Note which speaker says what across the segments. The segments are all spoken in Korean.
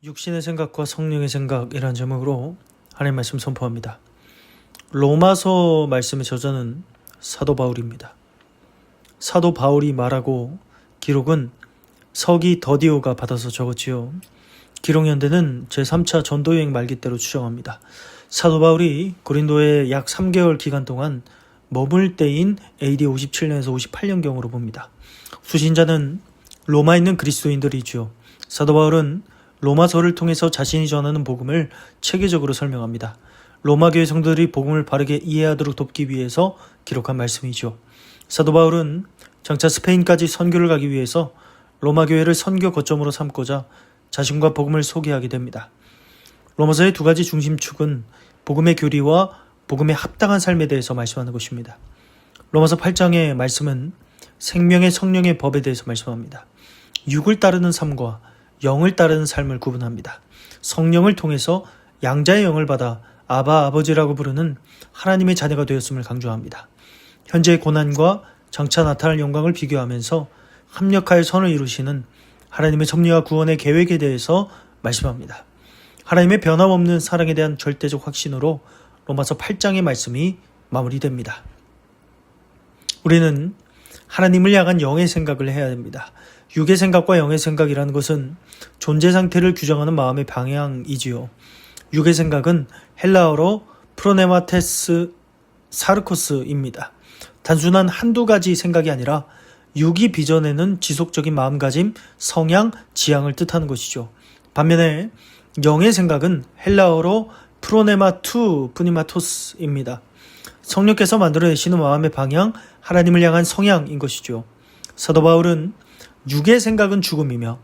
Speaker 1: 육신의 생각과 성령의 생각이라는 제목으로 하나님 말씀 선포합니다. 로마서 말씀의 저자는 사도 바울입니다. 사도 바울이 말하고 기록은 서기 더디오가 받아서 적었지요. 기록 연대는 제3차 전도여행 말기 때로 추정합니다. 사도 바울이 고린도에 약 3개월 기간 동안 머물 때인 AD 57년에서 58년경으로 봅니다. 수신자는 로마에 있는 그리스도인들이지요. 사도 바울은 로마서를 통해서 자신이 전하는 복음을 체계적으로 설명합니다. 로마 교회 성도들이 복음을 바르게 이해하도록 돕기 위해서 기록한 말씀이죠. 사도 바울은 장차 스페인까지 선교를 가기 위해서 로마 교회를 선교 거점으로 삼고자 자신과 복음을 소개하게 됩니다. 로마서의 두 가지 중심축은 복음의 교리와 복음에 합당한 삶에 대해서 말씀하는 것입니다. 로마서 8장의 말씀은 생명의 성령의 법에 대해서 말씀합니다. 육을 따르는 삶과 영을 따르는 삶을 구분합니다. 성령을 통해서 양자의 영을 받아 아바 아버지라고 부르는 하나님의 자녀가 되었음을 강조합니다. 현재의 고난과 장차 나타날 영광을 비교하면서 합력하여 선을 이루시는 하나님의 섭리와 구원의 계획에 대해서 말씀합니다. 하나님의 변함없는 사랑에 대한 절대적 확신으로 로마서 8장의 말씀이 마무리됩니다. 우리는 하나님을 향한 영의 생각을 해야 됩니다. 육의 생각과 영의 생각이라는 것은 존재 상태를 규정하는 마음의 방향이지요. 육의 생각은 헬라어로 프로네마테스 사르코스입니다. 단순한 한두 가지 생각이 아니라 육이 빚어내는 지속적인 마음가짐, 성향, 지향을 뜻하는 것이죠. 반면에 영의 생각은 헬라어로 프로네마투 푸니마토스입니다. 성령께서 만들어내시는 마음의 방향, 하나님을 향한 성향인 것이죠. 사도 바울은 육의 생각은 죽음이며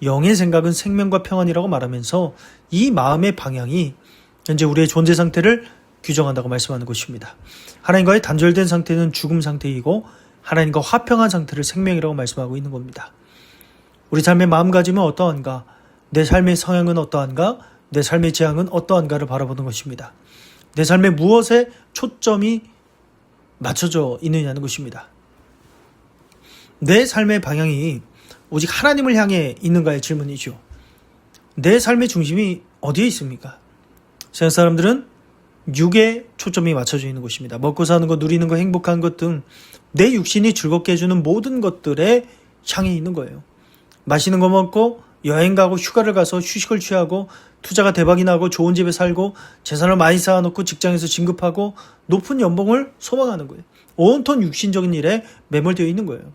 Speaker 1: 영의 생각은 생명과 평안이라고 말하면서 이 마음의 방향이 현재 우리의 존재 상태를 규정한다고 말씀하는 것입니다. 하나님과의 단절된 상태는 죽음 상태이고 하나님과 화평한 상태를 생명이라고 말씀하고 있는 겁니다. 우리 삶의 마음가짐은 어떠한가? 내 삶의 성향은 어떠한가? 내 삶의 지향은 어떠한가를 바라보는 것입니다. 내 삶의 무엇에 초점이 맞춰져 있느냐는 것입니다. 내 삶의 방향이 오직 하나님을 향해 있는가의 질문이죠. 내 삶의 중심이 어디에 있습니까? 세상 사람들은 육에 초점이 맞춰져 있는 것입니다. 먹고 사는 것, 누리는 것, 행복한 것 등 내 육신이 즐겁게 해주는 모든 것들에 향해 있는 거예요. 맛있는 거 먹고 여행 가고 휴가를 가서 휴식을 취하고 투자가 대박이 나고 좋은 집에 살고 재산을 많이 쌓아놓고 직장에서 진급하고 높은 연봉을 소망하는 거예요. 온통 육신적인 일에 매몰되어 있는 거예요.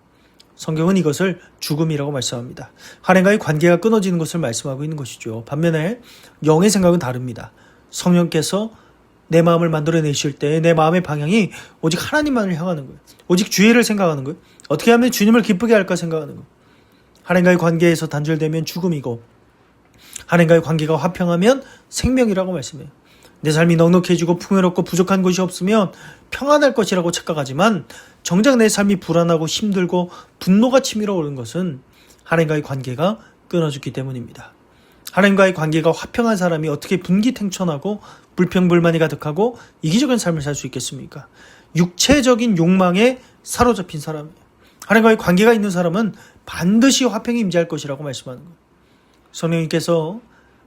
Speaker 1: 성경은 이것을 죽음이라고 말씀합니다. 하나님과의 관계가 끊어지는 것을 말씀하고 있는 것이죠. 반면에 영의 생각은 다릅니다. 성령께서 내 마음을 만들어내실 때 내 마음의 방향이 오직 하나님만을 향하는 거예요. 오직 주의를 생각하는 거예요. 어떻게 하면 주님을 기쁘게 할까 생각하는 거예요. 하나님과의 관계에서 단절되면 죽음이고 하나님과의 관계가 화평하면 생명이라고 말씀해요. 내 삶이 넉넉해지고 풍요롭고 부족한 것이 없으면 평안할 것이라고 착각하지만 정작 내 삶이 불안하고 힘들고 분노가 치밀어 오는 것은 하나님과의 관계가 끊어졌기 때문입니다. 하나님과의 관계가 화평한 사람이 어떻게 분기탱천하고 불평불만이 가득하고 이기적인 삶을 살 수 있겠습니까? 육체적인 욕망에 사로잡힌 사람이에요. 하나님과의 관계가 있는 사람은 반드시 화평이 임재할 것이라고 말씀하는 거예요. 성령님께서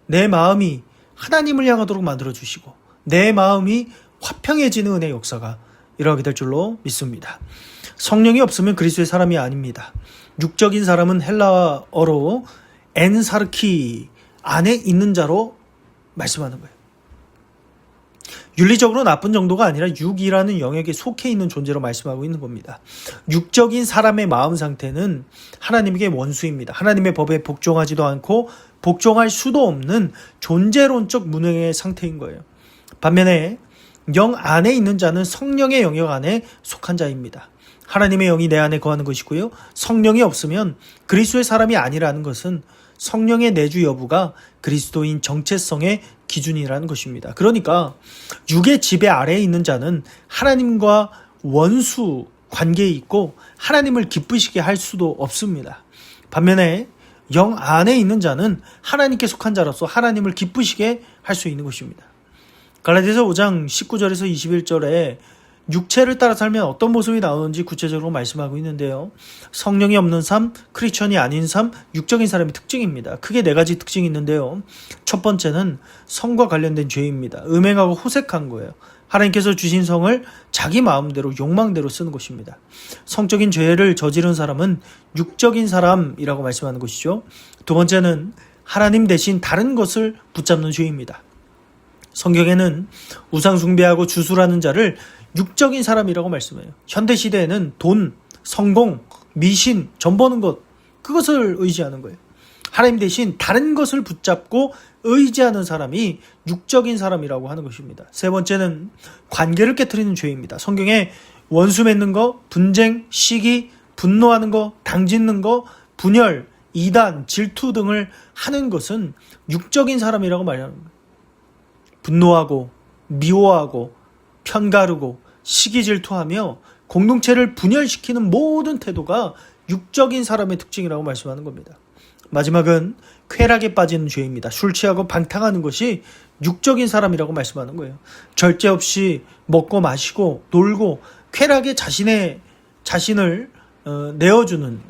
Speaker 1: 내 마음이 하나님을 향하도록 만들어주시고 내 마음이 화평해지는 은혜의 역사가 일어나게 될 줄로 믿습니다. 성령이 없으면 그리스도의 사람이 아닙니다. 육적인 사람은 헬라어로 엔사르키 안에 있는 자로 말씀하는 거예요. 윤리적으로 나쁜 정도가 아니라 육이라는 영역에 속해 있는 존재로 말씀하고 있는 겁니다. 육적인 사람의 마음 상태는 하나님에게 원수입니다. 하나님의 법에 복종하지도 않고 복종할 수도 없는 존재론적 무능의 상태인 거예요. 반면에 영 안에 있는 자는 성령의 영역 안에 속한 자입니다. 하나님의 영이 내 안에 거하는 것이고요. 성령이 없으면 그리스도의 사람이 아니라는 것은 성령의 내주 여부가 그리스도인 정체성의 기준이라는 것입니다. 그러니까 육의 지배 아래에 있는 자는 하나님과 원수 관계에 있고 하나님을 기쁘시게 할 수도 없습니다. 반면에 영 안에 있는 자는 하나님께 속한 자로서 하나님을 기쁘시게 할 수 있는 것입니다. 갈라디아서 5장 19절에서 21절에 육체를 따라 살면 어떤 모습이 나오는지 구체적으로 말씀하고 있는데요. 성령이 없는 삶, 크리스천이 아닌 삶, 육적인 사람의 특징입니다. 크게 4가지 특징이 있는데요. 첫 번째는 성과 관련된 죄입니다. 음행하고 호색한 거예요. 하나님께서 주신 성을 자기 마음대로 욕망대로 쓰는 것입니다. 성적인 죄를 저지른 사람은 육적인 사람이라고 말씀하는 것이죠. 두 번째는 하나님 대신 다른 것을 붙잡는 죄입니다. 성경에는 우상 숭배하고 주술하는 자를 육적인 사람이라고 말씀해요. 현대시대에는 돈, 성공, 미신, 전 버는 것, 그것을 의지하는 거예요. 하나님 대신 다른 것을 붙잡고 의지하는 사람이 육적인 사람이라고 하는 것입니다. 세 번째는 관계를 깨트리는 죄입니다. 성경에 원수 맺는 거, 분쟁, 시기, 분노하는 거, 당짓는 거, 분열, 이단, 질투 등을 하는 것은 육적인 사람이라고 말하는 거예요. 분노하고 미워하고 편가르고 시기 질투하며 공동체를 분열시키는 모든 태도가 육적인 사람의 특징이라고 말씀하는 겁니다. 마지막은 쾌락에 빠지는 죄입니다. 술 취하고 방탕하는 것이 육적인 사람이라고 말씀하는 거예요. 절제 없이 먹고 마시고 놀고 쾌락에 자신을 내어주는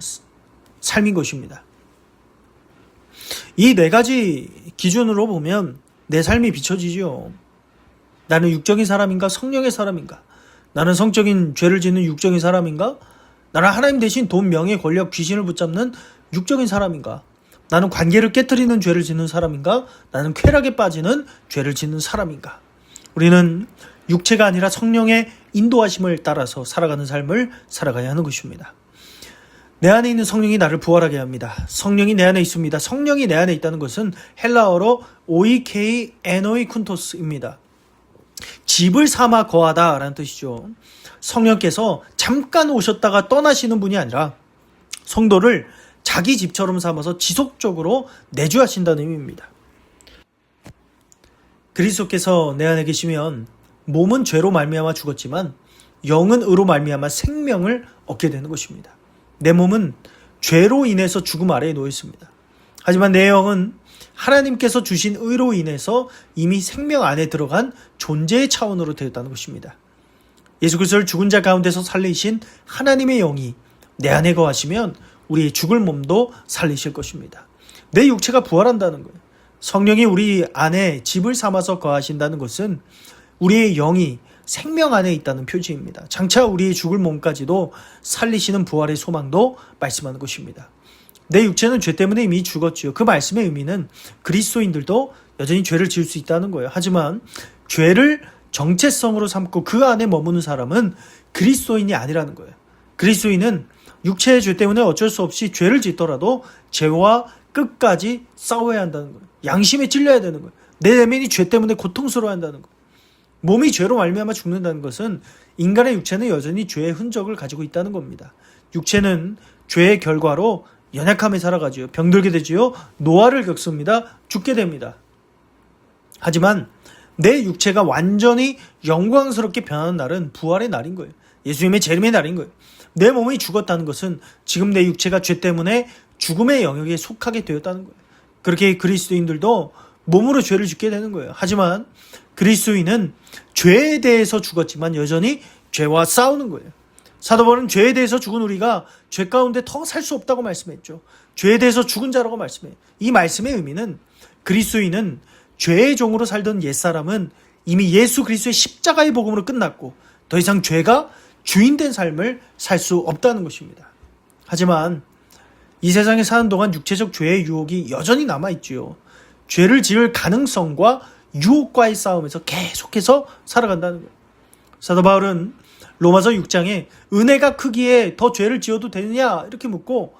Speaker 1: 삶인 것입니다. 이 4가지 기준으로 보면 내 삶이 비춰지죠. 나는 육적인 사람인가 성령의 사람인가? 나는 성적인 죄를 짓는 육적인 사람인가? 나는 하나님 대신 돈, 명예, 권력, 귀신을 붙잡는 육적인 사람인가? 나는 관계를 깨트리는 죄를 짓는 사람인가? 나는 쾌락에 빠지는 죄를 짓는 사람인가? 우리는 육체가 아니라 성령의 인도하심을 따라서 살아가는 삶을 살아가야 하는 것입니다. 내 안에 있는 성령이 나를 부활하게 합니다. 성령이 내 안에 있습니다. 성령이 내 안에 있다는 것은 헬라어로 오이케이 에노이 쿤토스입니다. 집을 삼아 거하다 라는 뜻이죠. 성령께서 잠깐 오셨다가 떠나시는 분이 아니라 성도를 자기 집처럼 삼아서 지속적으로 내주하신다는 의미입니다. 그리스도께서 내 안에 계시면 몸은 죄로 말미암아 죽었지만 영은 의로 말미암아 생명을 얻게 되는 것입니다. 내 몸은 죄로 인해서 죽음 아래에 놓여 있습니다. 하지만 내 영은 하나님께서 주신 의로 인해서 이미 생명 안에 들어간 존재의 차원으로 되었다는 것입니다. 예수 그리스도를 죽은 자 가운데서 살리신 하나님의 영이 내 안에 거하시면 우리의 죽을 몸도 살리실 것입니다. 내 육체가 부활한다는 거예요. 성령이 우리 안에 집을 삼아서 거하신다는 것은 우리의 영이 생명 안에 있다는 표지입니다. 장차 우리의 죽을 몸까지도 살리시는 부활의 소망도 말씀하는 것입니다. 내 육체는 죄 때문에 이미 죽었지요. 그 말씀의 의미는 그리스도인들도 여전히 죄를 지을 수 있다는 거예요. 하지만 죄를 정체성으로 삼고 그 안에 머무는 사람은 그리스도인이 아니라는 거예요. 그리스도인은 육체의 죄 때문에 어쩔 수 없이 죄를 짓더라도 죄와 끝까지 싸워야 한다는 거예요. 양심에 찔려야 되는 거예요. 내 내면이 죄 때문에 고통스러워 한다는 거예요. 몸이 죄로 말미암아 죽는다는 것은 인간의 육체는 여전히 죄의 흔적을 가지고 있다는 겁니다. 육체는 죄의 결과로 연약함에 살아가지요. 병들게 되지요. 노화를 겪습니다. 죽게 됩니다. 하지만 내 육체가 완전히 영광스럽게 변하는 날은 부활의 날인 거예요. 예수님의 재림의 날인 거예요. 내 몸이 죽었다는 것은 지금 내 육체가 죄 때문에 죽음의 영역에 속하게 되었다는 거예요. 그렇게 그리스도인들도 몸으로 죄를 짓게 되는 거예요. 하지만 그리스도인은 죄에 대해서 죽었지만 여전히 죄와 싸우는 거예요. 사도 바울은 죄에 대해서 죽은 우리가 죄 가운데 더 살 수 없다고 말씀했죠. 죄에 대해서 죽은 자라고 말씀해요. 이 말씀의 의미는 그리스도인은 죄의 종으로 살던 옛사람은 이미 예수 그리스도의 십자가의 복음으로 끝났고 더 이상 죄가 주인된 삶을 살 수 없다는 것입니다. 하지만 이 세상에 사는 동안 육체적 죄의 유혹이 여전히 남아있지요. 죄를 지을 가능성과 유혹과의 싸움에서 계속해서 살아간다는 거예요. 사도 바울은 로마서 6장에 은혜가 크기에 더 죄를 지어도 되느냐 이렇게 묻고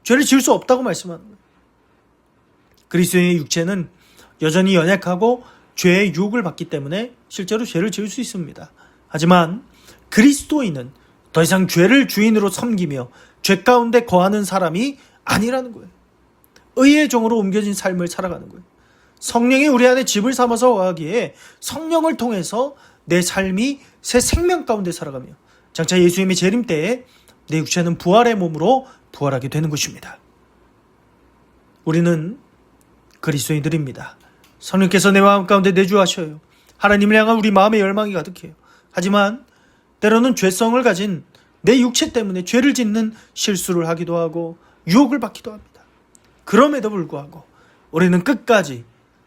Speaker 1: 죄를 지을 수 없다고 말씀하는 거예요. 그리스도인의 육체는 여전히 연약하고 죄의 유혹을 받기 때문에 실제로 죄를 지을 수 있습니다. 하지만 그리스도인은 더 이상 죄를 주인으로 섬기며 죄 가운데 거하는 사람이 아니라는 거예요. 의의 종으로 옮겨진 삶을 살아가는 거예요. 성령이 우리 안에 집을 삼아서 거하기에 성령을 통해서 내 삶이 새 생명 가운데 살아가며 장차 예수님의 재림 때에 내 육체는 부활의 몸으로 부활하게 되는 것입니다. 우리는 그리스도인들입니다. 성령께서 내 마음 가운데 내주하셔요. 하나님을 향한 우리 마음의 열망이 가득해요. 하지만 때로는 죄성을 가진 내 육체 때문에 죄를 짓는 실수를 하기도 하고 유혹을 받기도 합니다. 그럼에도 불구하고 우리는 끝까지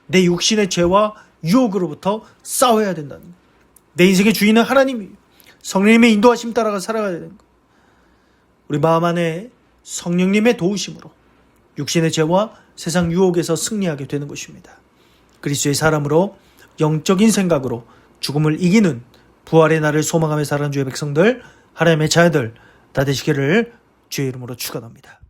Speaker 1: 내 육신의 죄와 유혹으로부터 싸워야 된다는 것. 내 인생의 주인은 하나님이에요. 성령님의 인도하심 따라가 살아가야 되는 것. 우리 마음 안에 성령님의 도우심으로 육신의 죄와 세상 유혹에서 승리하게 되는 것입니다. 그리스도의 사람으로 영적인 생각으로 죽음을 이기는 부활의 날을 소망하며 살아가는 주의 백성들, 하나님의 자녀들 다 되시기를 주의 이름으로 축원합니다.